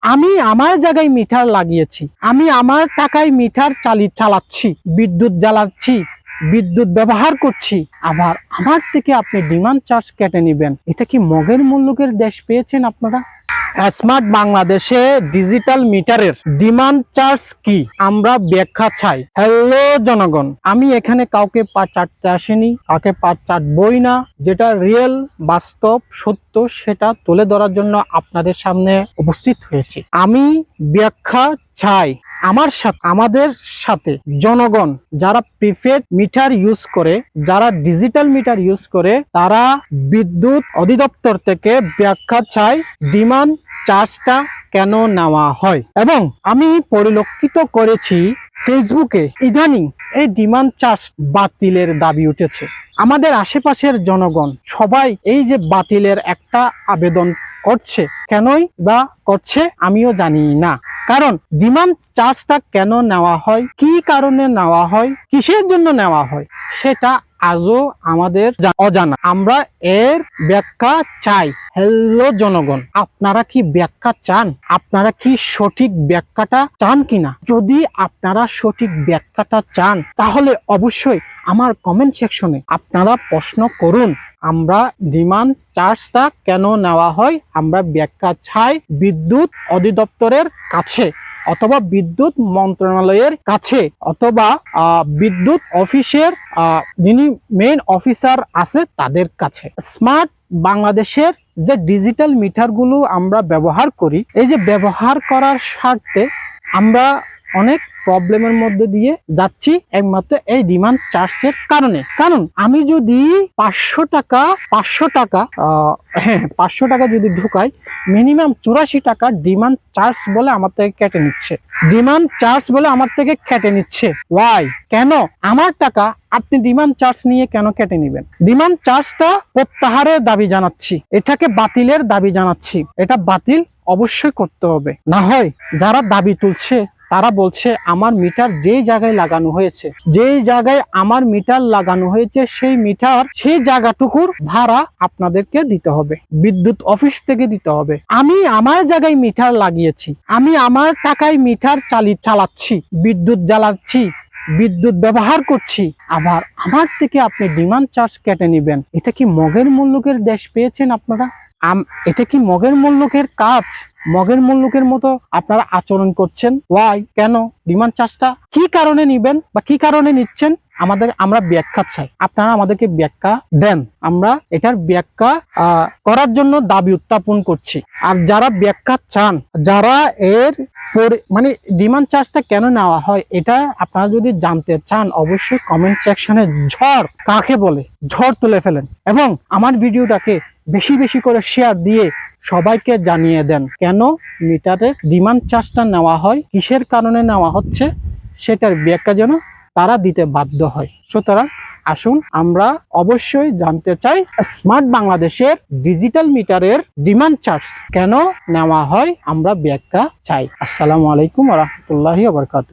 আমি আমার জায়গায় মিটার লাগিয়েছি, আমি আমার টাকায় মিটার চালাচ্ছি, বিদ্যুৎ জ্বালাচ্ছি, বিদ্যুৎ ব্যবহার করছি, আবার আমার থেকে আপনি ডিমান্ড চার্জ কেটে নেবেন। এটা কি মগের মুল্লুকের দেশ পেয়েছেন আপনারা? স্মার্ট বাংলাদেশে ডিজিটাল মিটারের ডিমান্ড চার্জ কি আমরা ব্যাখ্যা চাই। হ্যালো জনগণ, আমি এখানে কাউকে পা চাটতে আসিনি, কাউকে পা চাটবই না। যেটা রিয়েল বাস্তব সত্য সেটা তুলে ধরার জন্য আপনাদের সামনে উপস্থিত হয়েছি। আমি ব্যাখ্যা চাই আমাদের সাথে জনগণ যারা প্রিপেড মিটার ইউজ করে, যারা ডিজিটাল মিটার ইউজ করে, তারা বিদ্যুৎ অধিদপ্তর থেকে ব্যাখ্যা চাই ডিমান্ড চার্জটা কেন নেওয়া হয়। এবং আমি পরিলক্ষিত করেছি ফেসবুকে ইদানিং এই ডিমান্ড চার্জ বাতিলের দাবি উঠেছে। আমাদের আশেপাশের জনগণ সবাই এই যে বাতিলের একটা আবেদন করছে, কেনই বা করছে আমিও জানি না। কারণ ডিমান্ড চার্জটা কেন নেওয়া হয়, কি কারণে নেওয়া হয়, কিসের জন্য নেওয়া হয়, সেটা আজও আমাদের অজানা। আমরা এর ব্যাখ্যা চাই। হ্যালো জনগণ, আপনারা কি ব্যাখ্যা চান? আপনারা কি সঠিক ব্যাখ্যাটা চান কিনা? যদি আপনারা সঠিক ব্যাখ্যাটা চান তাহলে অবশ্যই আমার কমেন্ট সেকশনে আপনারা প্রশ্ন করুন। আমরা ডিমান্ড চার্জটা কেন নেওয়া হয় আমরা ব্যাখ্যা চাই বিদ্যুৎ অধিদপ্তরের কাছে, অথবা বিদ্যুৎ মন্ত্রণালয়ের কাছে, অথবা বিদ্যুৎ অফিসের যিনি মেইন অফিসার আছে তাদের কাছে। স্মার্ট বাংলাদেশের যে ডিজিটাল মিটারগুলো আমরা ব্যবহার করি, এই যে ব্যবহার করার স্বার্থে আমরা অনেক প্রবলেমের মধ্যে দিয়ে যাচ্ছি একমাত্র এই ডিমান্ড চার্জের কারণে। কারণ আমি যদি 500 টাকা যদি ঢুকাই, মিনিমাম 84 টাকা ডিমান্ড চার্জ বলে আমার থেকে কেটে নিচ্ছে। ডিমান্ড চার্জ বলে আমার থেকে কেটে নিচ্ছে। ওয়াই? কেন? আমার টাকা আপনি ডিমান্ড চার্জ নিয়ে কেন কেটে নেবেন? ডিমান্ড চার্জটা প্রত্যাহারের দাবি জানাচ্ছি, এটাকে বাতিলের দাবি জানাচ্ছি। এটা বাতিল অবশ্যই করতে হবে। না হয় যারা দাবি তুলছে তারা বলছে আমার মিটার যেই জায়গায় লাগানো হয়েছে, যেই জায়গায় আমার মিটার লাগানো হয়েছে সেই জায়গাটুকুর ভাড়া আপনাদেরকে দিতে হবে, বিদ্যুৎ অফিস থেকে দিতে হবে। আমি আমার জায়গায় মিটার লাগিয়েছি, আমি আমার টাকায় মিটার চালাচ্ছি, বিদ্যুৎ জ্বালাচ্ছি, বিদ্যুৎ ব্যবহার করছি, আবার আমার থেকে আপনি ডিমান্ড চার্জ কেটে নেবেন। এটা কি মগের মুল্লুকের দেশ পেয়েছেন আপনারা? এটা কি মগের মুল্লুকের কাজ? মগের মুল্লুকের মতো আপনারা আচরণ করছেন। ওয়াই? কেন? ডিমান্ড চার্জটা কি কারণে নিবেন বা কি কারণে নিচ্ছেন আমরা ব্যাখ্যা চাই। আপনারা আমাদেরকে ব্যাখ্যা দেন, আমরা এটার ব্যাখ্যা করার জন্য দাবি উত্থাপন করছি। আর যারা ব্যাখ্যা চান, যারা এর মানে ডিমান্ড চার্জটা কেন নেওয়া হয় এটা আপনারা যদি জানতে চান, অবশ্যই কমেন্ট সেকশনে ঝড় কাকে বলে ঝড় তুলে ফেলেন এবং আমার ভিডিওটাকে বেশি বেশি করে শেয়ার দিয়ে সবাইকে জানিয়ে দেন কেন মিটারের ডিমান্ড চার্জটা নেওয়া হয়, কিসের কারণে নেওয়া হচ্ছে, সেটার ব্যাখ্যা যেন তারা দিতে বাধ্য হয়। সুতরাং আসুন আমরা অবশ্যই জানতে চাই স্মার্ট বাংলাদেশের ডিজিটাল মিটারের ডিমান্ড চার্জ কেন নেওয়া হয়, আমরা ব্যাখ্যা চাই। আসসালামু আলাইকুম ওয়া রাহমাতুল্লাহি ওয়া বারাকাতুহু।